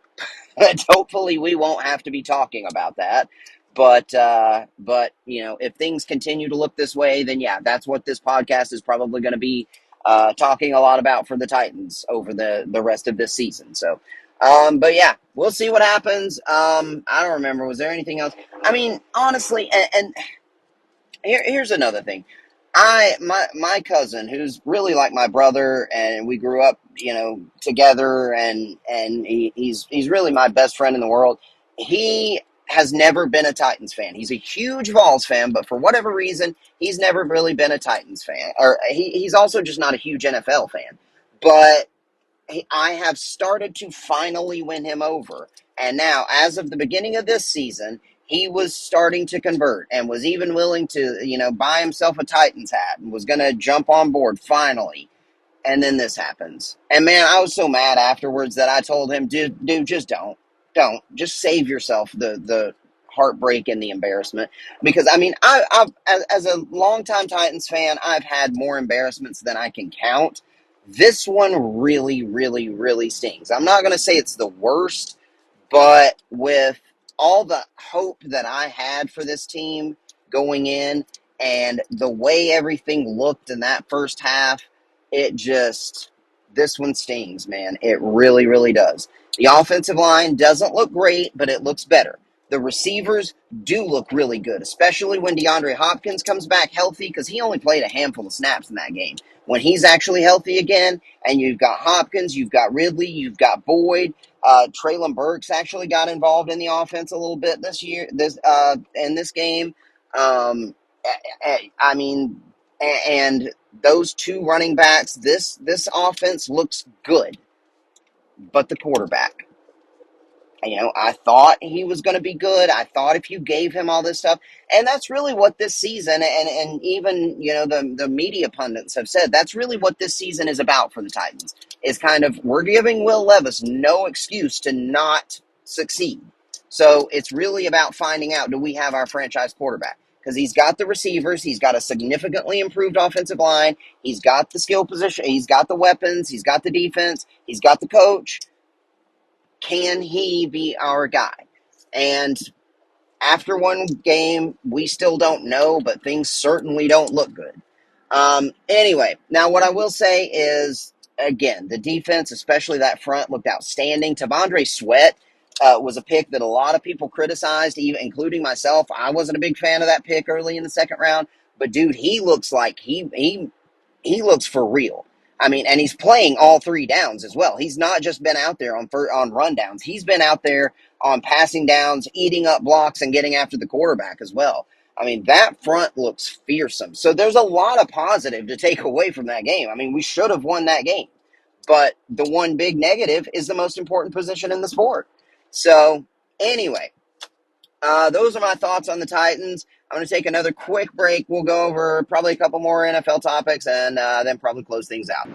but hopefully we won't have to be talking about that. But if things continue to look this way, then yeah, that's what this podcast is probably going to be talking a lot about for the Titans over the rest of this season. So, but yeah, we'll see what happens. I don't remember. Was there anything else? I mean, honestly, and here's another thing. My cousin, who's really like my brother, and we grew up, together, and he's really my best friend in the world. He has never been a Titans fan. He's a huge Vols fan, but for whatever reason, he's never really been a Titans fan. Or he's also just not a huge NFL fan. But I have started to finally win him over. And now, as of the beginning of this season, he was starting to convert and was even willing to, buy himself a Titans hat and was going to jump on board finally. And then this happens. And man, I was so mad afterwards that I told him, dude, just don't. Just save yourself the heartbreak and the embarrassment. Because, I mean, as a longtime Titans fan, I've had more embarrassments than I can count. This one really, really, really stings. I'm not going to say it's the worst, but with all the hope that I had for this team going in and the way everything looked in that first half, this one stings, man. It really, really does. The offensive line doesn't look great, but it looks better. The receivers do look really good, especially when DeAndre Hopkins comes back healthy, because he only played a handful of snaps in that game. When he's actually healthy again, and you've got Hopkins, you've got Ridley, you've got Boyd, Traylon Burks actually got involved in the offense a little bit in this game. I mean, and those two running backs, this offense looks good, but the quarterback. I thought he was going to be good. I thought if you gave him all this stuff, and that's really what this season, and even, the media pundits have said, that's really what this season is about for the Titans, is kind of, we're giving Will Levis no excuse to not succeed. So it's really about finding out, do we have our franchise quarterback? Because he's got the receivers, he's got a significantly improved offensive line, he's got the skill position, he's got the weapons, he's got the defense, he's got the coach. Can he be our guy? And after one game, we still don't know, but things certainly don't look good. Anyway, now what I will say is, again, the defense, especially that front, looked outstanding. T'Vondre Sweat was a pick that a lot of people criticized, even including myself. I wasn't a big fan of that pick early in the second round, but dude, he looks like he looks for real. I mean, and he's playing all three downs as well. He's not just been out there on run downs. He's been out there on passing downs, eating up blocks, and getting after the quarterback as well. I mean, that front looks fearsome. So there's a lot of positive to take away from that game. I mean, we should have won that game. But the one big negative is the most important position in the sport. So anyway, those are my thoughts on the Titans. I'm going to take another quick break. We'll go over probably a couple more NFL topics and then probably close things out.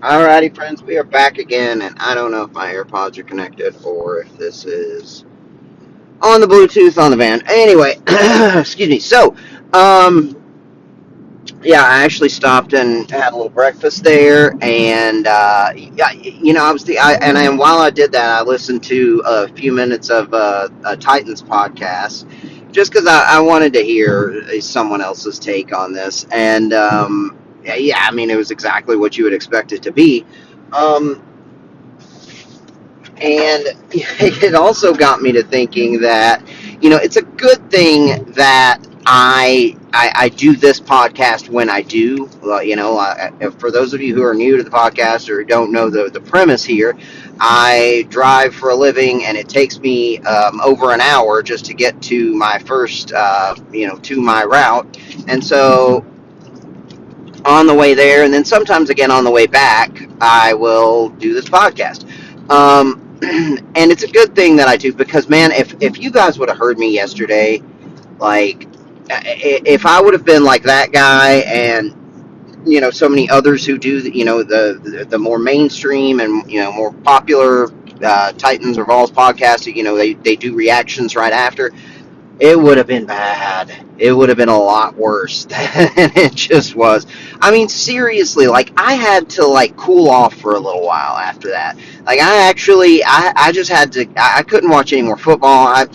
Alrighty, friends, we are back again, and I don't know if my AirPods are connected or if this is on the Bluetooth on the van. Anyway, excuse me. So, yeah, I actually stopped and had a little breakfast there, and yeah, while I did that, I listened to a few minutes of a Titans podcast, just because I wanted to hear someone else's take on this, and yeah, I mean, it was exactly what you would expect it to be. Um, And it also got me to thinking that, it's a good thing that I do this podcast when I do. Well, for those of you who are new to the podcast or don't know the premise here, I drive for a living, and it takes me over an hour just to get to my first, to my route. And so on the way there, and then sometimes again on the way back, I will do this podcast. And it's a good thing that I do, because, man, if you guys would have heard me yesterday, like, if I would have been like that guy, and so many others who do the more mainstream and more popular Titans or Vols podcast, they do reactions right after, it would have been bad. It would have been a lot worse than it just was. I mean, seriously, like, I had to, like, cool off for a little while after that. Like, I just had to, I couldn't watch any more football. I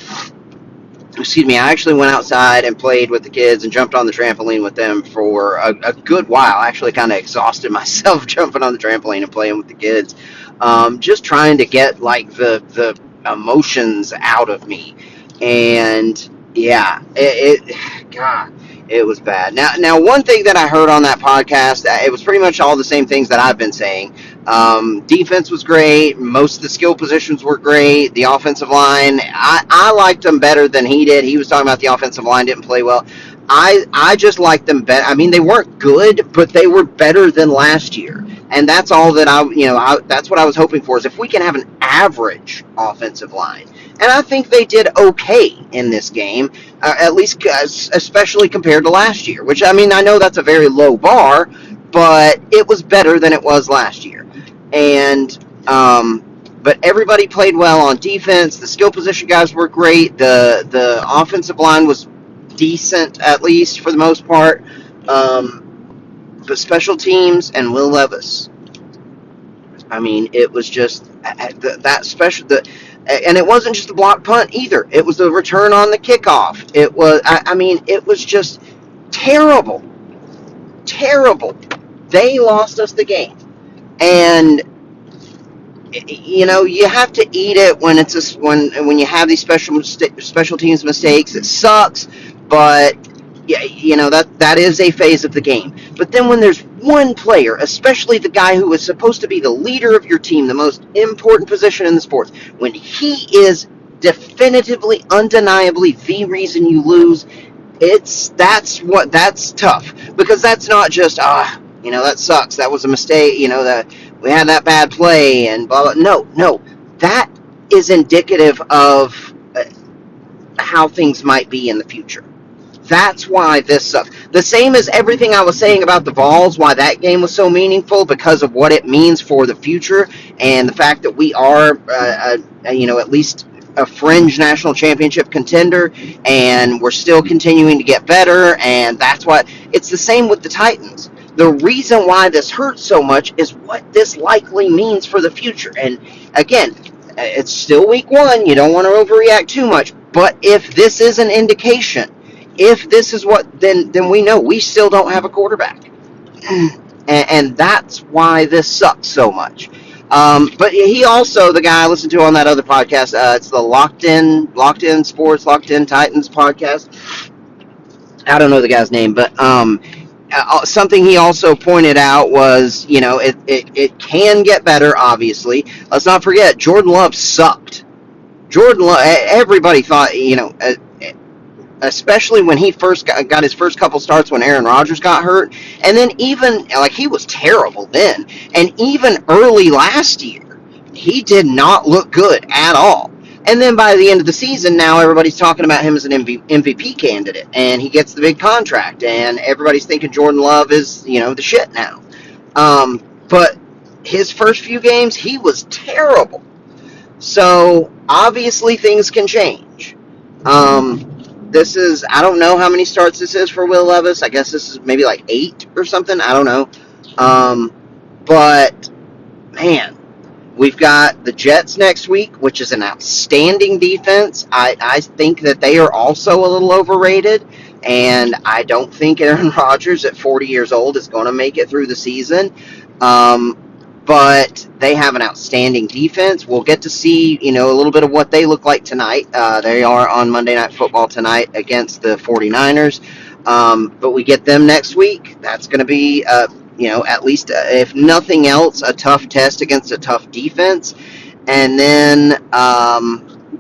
actually went outside and played with the kids and jumped on the trampoline with them for a good while. I actually kind of exhausted myself jumping on the trampoline and playing with the kids, just trying to get, like, the emotions out of me. And yeah, God, it was bad. Now, one thing that I heard on that podcast, it was pretty much all the same things that I've been saying. Defense was great. Most of the skill positions were great. The offensive line, I liked them better than he did. He was talking about the offensive line didn't play well. I just liked them better. I mean, they weren't good, but they were better than last year. And that's all that that's what I was hoping for, is if we can have an average offensive line. And I think they did okay in this game, at least especially compared to last year, which, I mean, I know that's a very low bar, but it was better than it was last year. And but everybody played well on defense. The skill position guys were great. The offensive line was decent, at least for the most part. But special teams and Will Levis, I mean, it was just that special. And it wasn't just the block punt either. It was the return on the kickoff. It was, I mean, it was just terrible, terrible. They lost us the game, and you have to eat it when when you have these special teams mistakes. It sucks, but yeah, that is a phase of the game. But then when there's one player, especially the guy who is supposed to be the leader of your team, the most important position in the sports, when he is definitively, undeniably the reason you lose, that's tough, because that's not just that sucks, that was a mistake, that we had that bad play and blah blah. No, that is indicative of how things might be in the future. That's why this sucks. The same as everything I was saying about the Vols, why that game was so meaningful, because of what it means for the future, and the fact that we are, at least a fringe national championship contender, and we're still continuing to get better, and that's why it's the same with the Titans. The reason why this hurts so much is what this likely means for the future. And again, it's still week one. You don't want to overreact too much. But if this is an indication, if this is what, then we know we still don't have a quarterback. And that's why this sucks so much. But he also, the guy I listened to on that other podcast, it's the Locked In Sports, Locked In Titans podcast. I don't know the guy's name, but something he also pointed out was, it can get better, obviously. Let's not forget, Jordan Love sucked. Jordan Love, everybody thought, especially when he first got his first couple starts when Aaron Rodgers got hurt. And then even, like, he was terrible then. And even early last year, he did not look good at all. And then by the end of the season, now everybody's talking about him as an MVP candidate. And he gets the big contract. And everybody's thinking Jordan Love is, the shit now. But his first few games, he was terrible. So, obviously, things can change. This is, I don't know how many starts this is for Will Levis. I guess this is maybe like 8 or something. I don't know. But, man, We've got the Jets next week, which is an outstanding defense. I think that they are also a little overrated, and I don't think Aaron Rodgers at 40 years old is going to make it through the season. Um, but they have an outstanding defense. We'll get to see, a little bit of what they look like tonight. They are on Monday Night Football tonight against the 49ers. But we get them next week. That's going to be, at least, if nothing else, a tough test against a tough defense. And then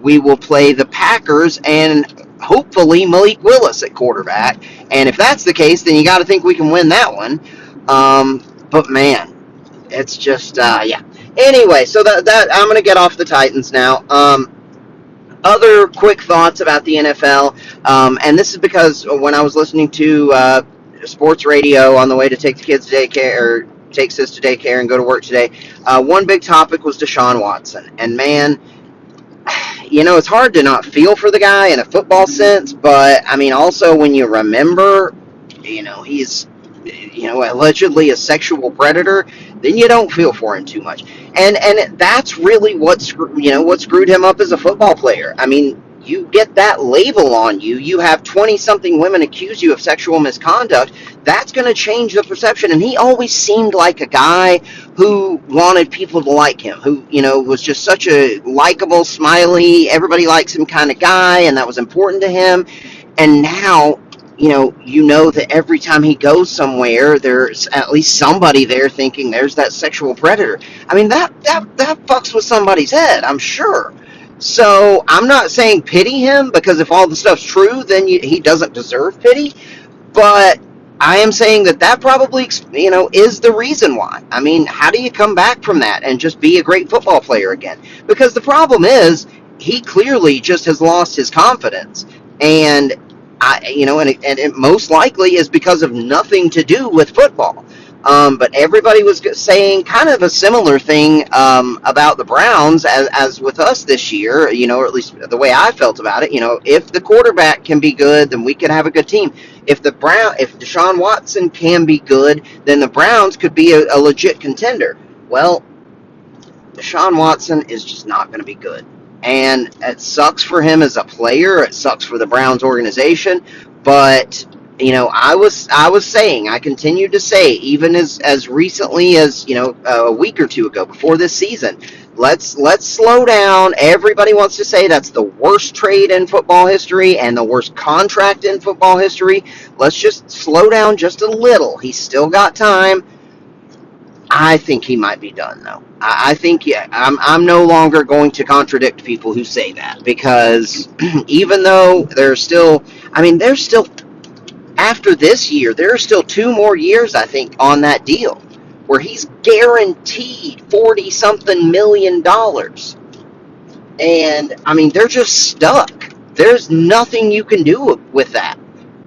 we will play the Packers and hopefully Malik Willis at quarterback. And if that's the case, then you got to think we can win that one. But man, it's just yeah. Anyway, so that I'm going to get off the Titans now. Other quick thoughts about the NFL, and this is because when I was listening to sports radio on the way to take the kids to daycare, or take sis to daycare and go to work today, one big topic was Deshaun Watson. And man, it's hard to not feel for the guy in a football sense, but I mean, also when you remember, he's, allegedly a sexual predator, then you don't feel for him too much. And that's really what screwed him up as a football player. I mean, you get that label on you. You have 20-something women accuse you of sexual misconduct. That's going to change the perception. And he always seemed like a guy who wanted people to like him, who, was just such a likable, smiley, everybody likes him kind of guy, and that was important to him. And now, that every time he goes somewhere, there's at least somebody there thinking there's that sexual predator. I mean, that fucks with somebody's head, I'm sure. So I'm not saying pity him, because if all the stuff's true, then he doesn't deserve pity. But I am saying that probably, is the reason why. I mean, how do you come back from that and just be a great football player again? Because the problem is, he clearly just has lost his confidence. And it most likely is because of nothing to do with football. But everybody was saying kind of a similar thing about the Browns as with us this year, or at least the way I felt about it. If the quarterback can be good, then we could have a good team. If Deshaun Watson can be good, then the Browns could be a legit contender. Well, Deshaun Watson is just not going to be good. And it sucks for him as a player. It sucks for the Browns organization. But, I was saying, I continued to say, even as recently as, a week or two ago before this season, let's slow down. Everybody wants to say that's the worst trade in football history and the worst contract in football history. Let's just slow down just a little. He's still got time. I think he might be done, though. I think, yeah, I'm no longer going to contradict people who say that, because even though there's still, after this year, there are still 2 more years, I think, on that deal, where he's guaranteed $40-something million. And, they're just stuck. There's nothing you can do with that.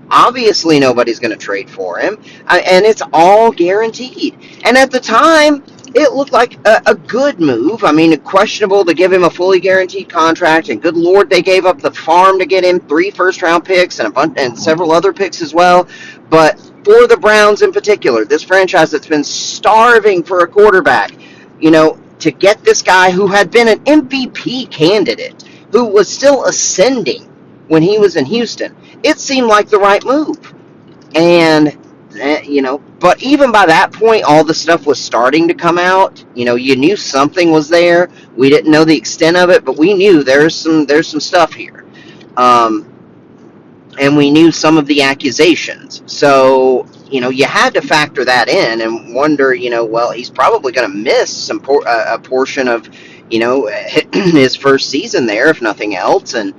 Obviously, nobody's going to trade for him, and it's all guaranteed. And at the time, it looked like a good move. Questionable to give him a fully guaranteed contract, and good Lord, they gave up the farm to get him 3 first-round picks and several other picks as well. But for the Browns in particular, this franchise that's been starving for a quarterback, to get this guy who had been an MVP candidate, who was still ascending when he was in Houston, it seemed like the right move. And, but even by that point, all the stuff was starting to come out. You knew something was there. We didn't know the extent of it, but we knew there's some stuff here. And we knew some of the accusations. So, you had to factor that in and wonder, well, he's probably going to miss a portion of, his first season there, if nothing else. And,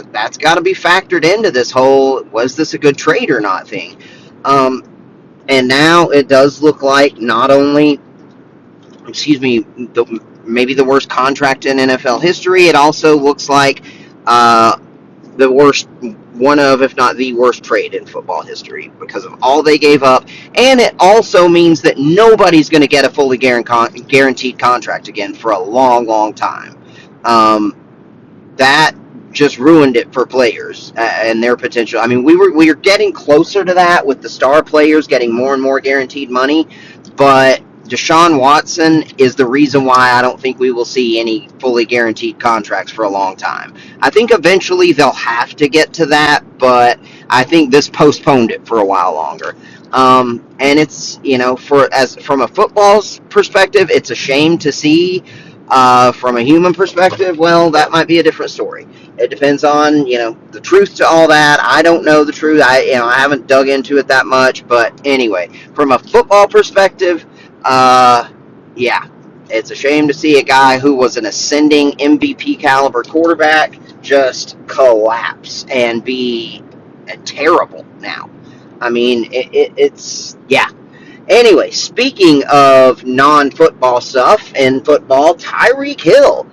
that's got to be factored into this whole, was this a good trade or not thing. And now it does look like not only, maybe the worst contract in NFL history, it also looks like the worst, one of, if not the worst trade in football history, because of all they gave up. And it also means that nobody's going to get a fully guaranteed contract again for a long, long time. That just ruined it for players and their potential. We were getting closer to that with the star players getting more and more guaranteed money, but Deshaun Watson is the reason why I don't think we will see any fully guaranteed contracts for a long time. I think eventually they'll have to get to that, but I think this postponed it for a while longer. And it's, from a football's perspective, it's a shame to see. From a human perspective, well, that might be a different story. It depends on, the truth to all that. I don't know the truth. I haven't dug into it that much, but anyway, from a football perspective, yeah, it's a shame to see a guy who was an ascending MVP caliber quarterback just collapse and be terrible now. I mean, it's, yeah. Anyway, speaking of non-football stuff in football, Tyreek Hill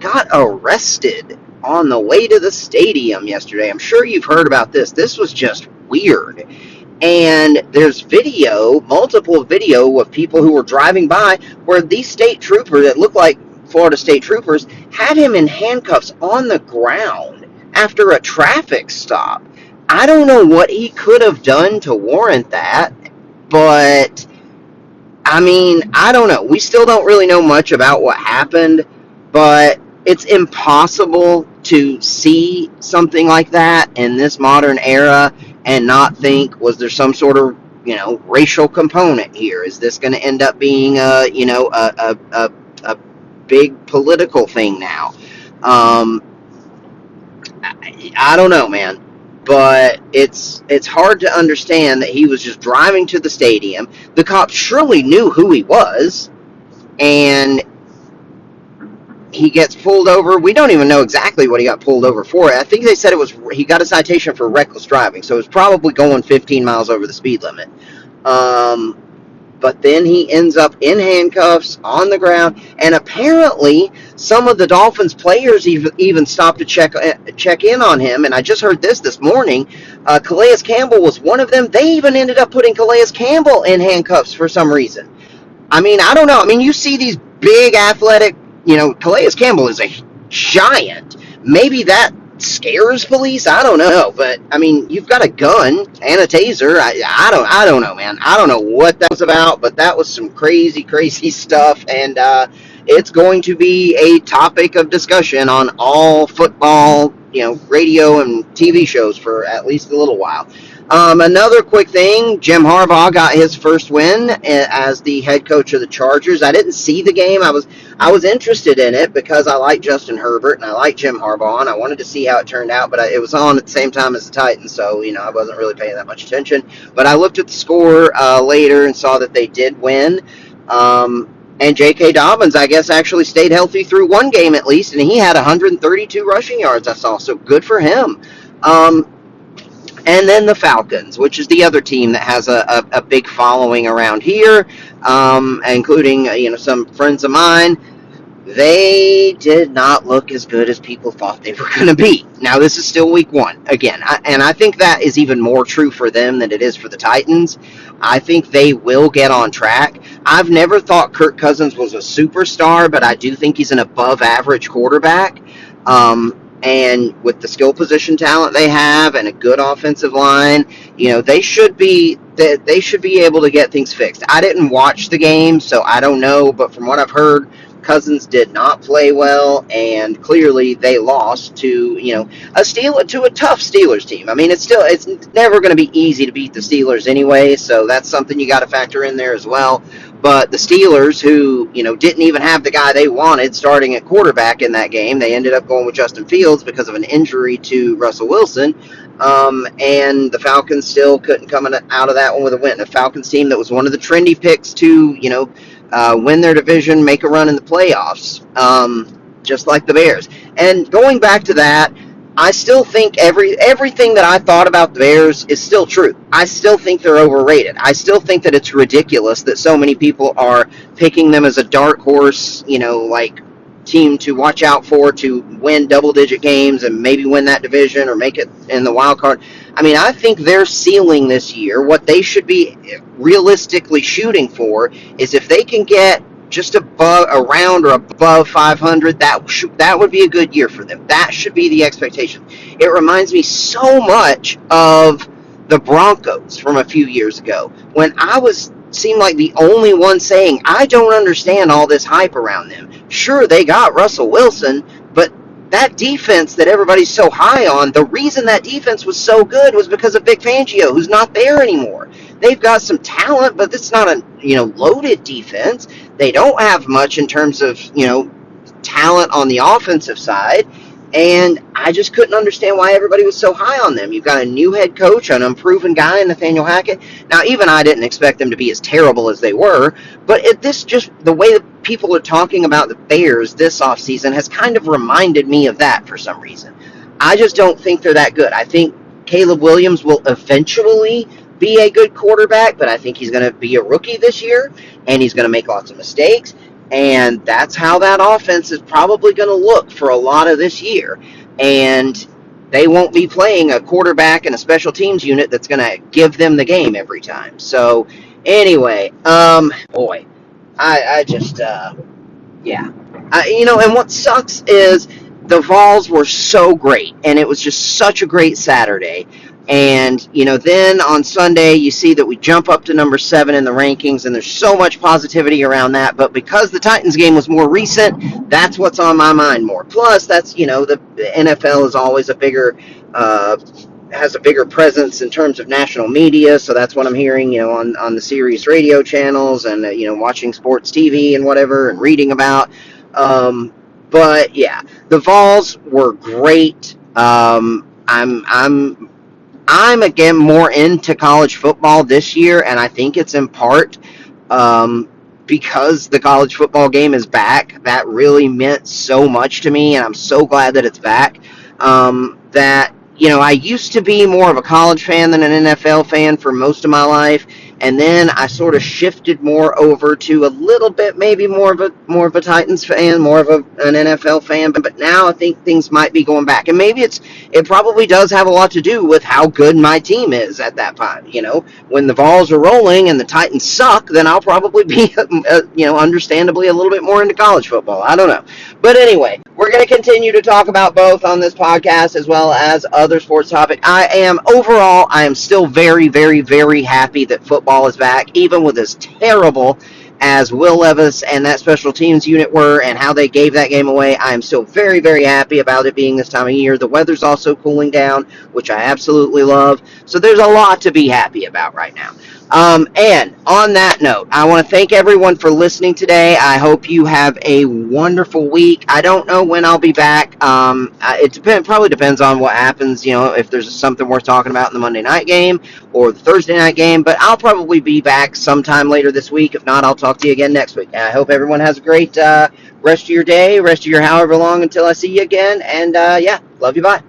got arrested on the way to the stadium yesterday. I'm sure you've heard about this. This was just weird. And there's multiple video of people who were driving by where these state troopers that look like Florida state troopers had him in handcuffs on the ground after a traffic stop. I don't know what he could have done to warrant that, but I mean, I don't know. We still don't really know much about what happened, but it's impossible to see something like that in this modern era and not think, was there some sort of, racial component here? Is this going to end up being a big political thing now? I don't know, man. But it's hard to understand that he was just driving to the stadium. The cops surely knew who he was, and he gets pulled over. We don't even know exactly what he got pulled over for. I think they said he got a citation for reckless driving, so it was probably going 15 miles over the speed limit. But then he ends up in handcuffs on the ground, and apparently some of the Dolphins players even stopped to check in on him. And I just heard this morning. Calais Campbell was one of them. They even ended up putting Calais Campbell in handcuffs for some reason. I mean, I don't know. I mean, you see these big athletic, Calais Campbell is a giant. Maybe that scares police. I don't know, but I mean, you've got a gun and a taser. I don't know, man. I don't know what that was about, but that was some crazy stuff, and it's going to be a topic of discussion on all football, radio and TV shows for at least a little while. Another quick thing, Jim Harbaugh got his first win as the head coach of the Chargers. I didn't see the game. I was interested in it because I like Justin Herbert and I like Jim Harbaugh, and I wanted to see how it turned out, but it was on at the same time as the Titans, so, I wasn't really paying that much attention. But I looked at the score later and saw that they did win. And J.K. Dobbins, I guess, actually stayed healthy through one game at least, and he had 132 rushing yards, I saw, so good for him. And then the Falcons, which is the other team that has a big following around here, including, some friends of mine. They did not look as good as people thought they were going to be. Now, this is still week one. Again, and I think that is even more true for them than it is for the Titans. I think they will get on track. I've never thought Kirk Cousins was a superstar, but I do think he's an above-average quarterback. And with the skill position talent they have and a good offensive line, they should be able to get things fixed. I didn't watch the game, so I don't know, but from what I've heard, Cousins did not play well, and clearly they lost to a tough Steelers team. I mean, it's never going to be easy to beat the Steelers anyway, so that's something you got to factor in there as well. But the Steelers, who didn't even have the guy they wanted starting at quarterback in that game, they ended up going with Justin Fields because of an injury to Russell Wilson. And the Falcons still couldn't come out of that one with a win. The Falcons team that was one of the trendy picks to win their division, make a run in the playoffs, just like the Bears. And going back to that, I still think everything that I thought about the Bears is still true. I still think they're overrated. I still think that it's ridiculous that so many people are picking them as a dark horse, team to watch out for to win double-digit games and maybe win that division or make it in the wild card. I mean, I think their ceiling this year, what they should be realistically shooting for, is if they can get just around or above 500, that would be a good year for them. That should be the expectation. It reminds me so much of the Broncos from a few years ago when I was seem like the only one saying, I don't understand all this hype around them. Sure, they got Russell Wilson, but that defense that everybody's so high on, the reason that defense was so good was because of Vic Fangio, who's not there anymore. They've got some talent, but it's not a loaded defense. They don't have much in terms of talent on the offensive side, and I just couldn't understand why everybody was so high on them. You've got a new head coach, an unproven guy in Nathaniel Hackett. Now, even I didn't expect them to be as terrible as they were, but this just the way that people are talking about the Bears this offseason has kind of reminded me of that for some reason. I just don't think they're that good. I think Caleb Williams will eventually be a good quarterback, but I think he's going to be a rookie this year, and he's going to make lots of mistakes. And that's how that offense is probably going to look for a lot of this year. And they won't be playing a quarterback and a special teams unit that's going to give them the game every time. So, anyway, boy, I just, yeah. And what sucks is the Vols were so great, and it was just such a great Saturday. And, then on Sunday, you see that we jump up to number 7 in the rankings, and there's so much positivity around that. But because the Titans game was more recent, that's what's on my mind more. Plus, that's, the NFL is always has a bigger presence in terms of national media, so that's what I'm hearing, on the Sirius radio channels and, watching sports TV and whatever and reading about. But, yeah, the Vols were great. I'm again more into college football this year, and I think it's in part because the college football game is back. That really meant so much to me, and I'm so glad that it's back. I used to be more of a college fan than an NFL fan for most of my life, and then I sort of shifted more over to a little bit, maybe more of a Titans fan, more of an NFL fan. But now I think things might be going back, and maybe it probably does have a lot to do with how good my team is at that time. When the Vols are rolling and the Titans suck, then I'll probably be, understandably a little bit more into college football. I don't know, but anyway, we're going to continue to talk about both on this podcast as well as other sports topics. I am still very, very, very happy that football is back, even with as terrible as Will Levis and that special teams unit were and how they gave that game away. I am still very, very happy about it being this time of year. The weather's also cooling down, which I absolutely love. So there's a lot to be happy about right now. And on that note, I want to thank everyone for listening today. I hope you have a wonderful week. I don't know when I'll be back. It probably depends on what happens, if there's something worth talking about in the Monday night game or the Thursday night game, but I'll probably be back sometime later this week. If not, I'll talk to you again next week. And I hope everyone has a great rest of your day, rest of your however long until I see you again. And, love you, bye.